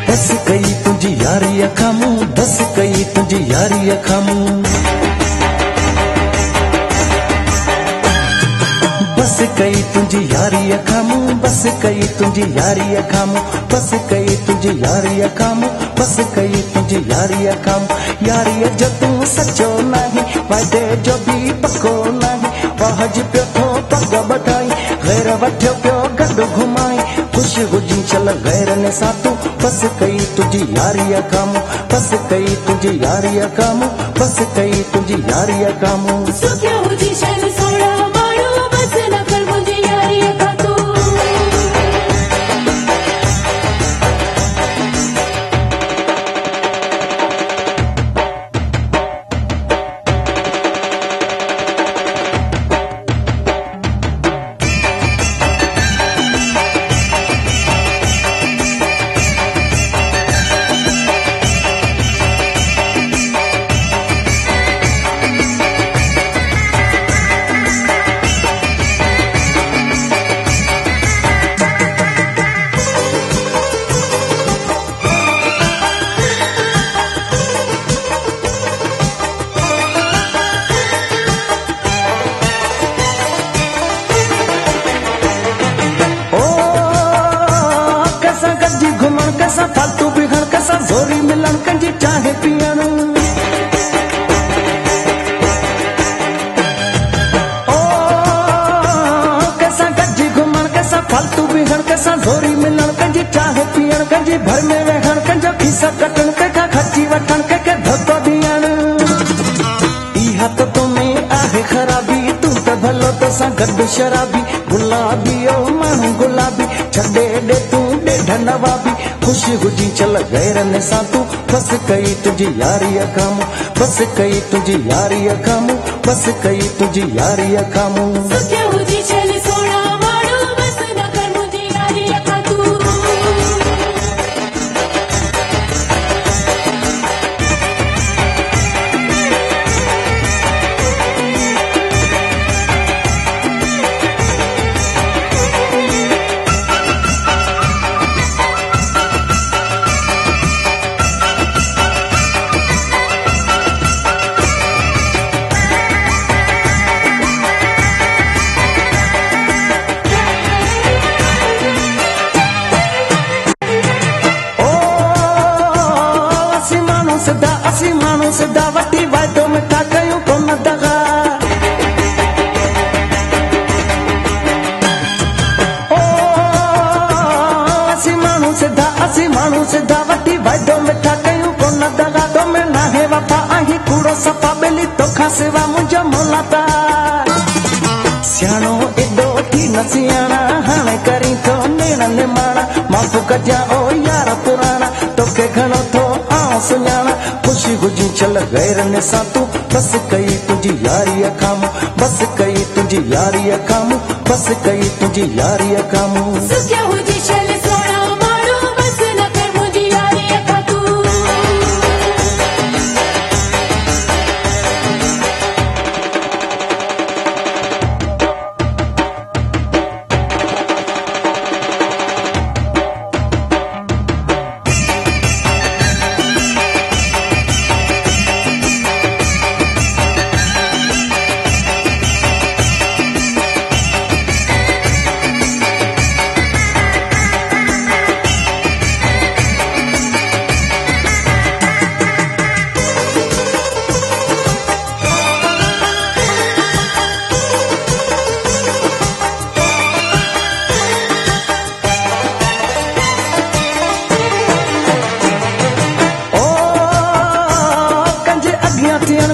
बस कई तुझी यारी अखामू, बस कई तुझी यारी अखामू, बस कई तुझी यारी अखामू, बस कई तुझी यारी अखामू, बस कई तुझी यारी अखामू, बस कई तुझी यारी अखामू। यारी जो तू सचो नहीं, वादे जो भी पको नहीं, वाहज पियो थो पग बटाई, गैर वठो पियो गॾु घुमाई, खुश हुजी चल गैरनि सां तू, बस कई तुझी यारी अखामू, बस कई तुझी यारी अखामू, बस कई तुझी यारी अखामू। सुखिया हुजी शैल सोड़ा माण्हू, बस न कर मुंहिंजी यारी खां तू। कैसा फालतू बिगड़, कैसा जोरी मिलन, कंजी चाहे पियण, ओ कैसा गजी घुमण, कैसा फालतू बिगड़, कैसा जोरी मिलन, कंजी चाहे पियण, कंजी भर में वेहण, कंजो खीसा कटण, कंहिंखां खर्ची वठण, कंहिंखे धोतो ॾियण। इहा त तोमें आहे ख़राबी, तूं त भलो तोसां गॾु शराबी, गुलाबी ओ माण्हू गुलाबी, छॾे ॾे तूं ॾेढ नवाबी, खुश हुजी चल गैरनि सां तू, बस कई तुझी यारी अखामू, बस कई तुझी यारी अखामू, बस कई तुझी यारी अखामू। सुखिया हुजी शैल सोड़ा माण्हू, बस न कर मुंहिंजी यारी खां तू। असी माण्हू सिधा वठी वाइदो मिठा कयूं कोन दगा, ओ असी माण्हू सिधा वठी वाइदो मिठा कयूं कोन दगा, तो में नाहे वफा आही कूड़ो सफ़ा ॿेली तोखां सिवा मुंहिंजो मौलाता। सियाणो एॾो थी न सियाणा, हाणे करी थो नेण निमाणा, माफ़ कजां ओ यार पुराणा, तोखे घणो थो आउं सुञाणा, खुशी हुजी चल गैरनि सां तू, बस कई तुझी यारी अखामू, बस कई तुझी यारी अखामू, बस कई तुझी यारी अखामू। सुखिया हुजी शैल सोड़ा माण्हू, बस न कर मुंहिंजी यारी खां तू।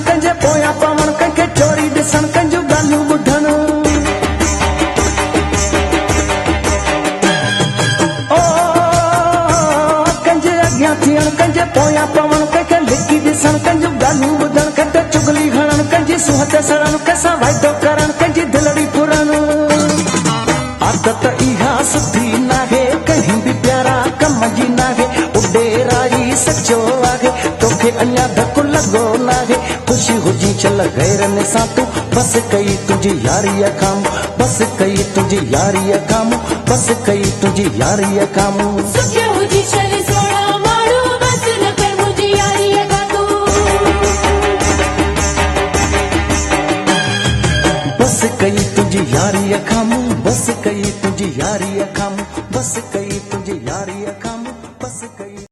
कंहिंजे पोयां पवण, कंहिंखे चोरी ॾिसण, कंहिंजूं ॻाल्हियूं ॿुधण, ओ कंहिंजे अॻियां थियण, कंहिंजे पोयां पवण, कंहिंखे लिकी ॾिसण, कंहिंजूं ॻाल्हियूं ॿुधण, कंहिंखे चुगली हणण, कंहिंजी सूहत सड़ण, कंहिंसां वाइदो करण, कंहिंजी दिलड़ी फुरण। आदत इहा सुठी नाहे, कहीं बि प्यारा कम जी नाहे, उॾे राई सचो आहे, तोखे अञा धक लॻो नाहे, खुशी हुजी चल गैरनि सां तू, बस कई तुझी यारी अखामू, बस कई तुझी यारी अखामू, बस कई तुझी यारी अखामू। सुखिया हुजी शैल सोड़ा कई तुझी यारी अखाम, बस कई तुझी यारी अखाम, बस कई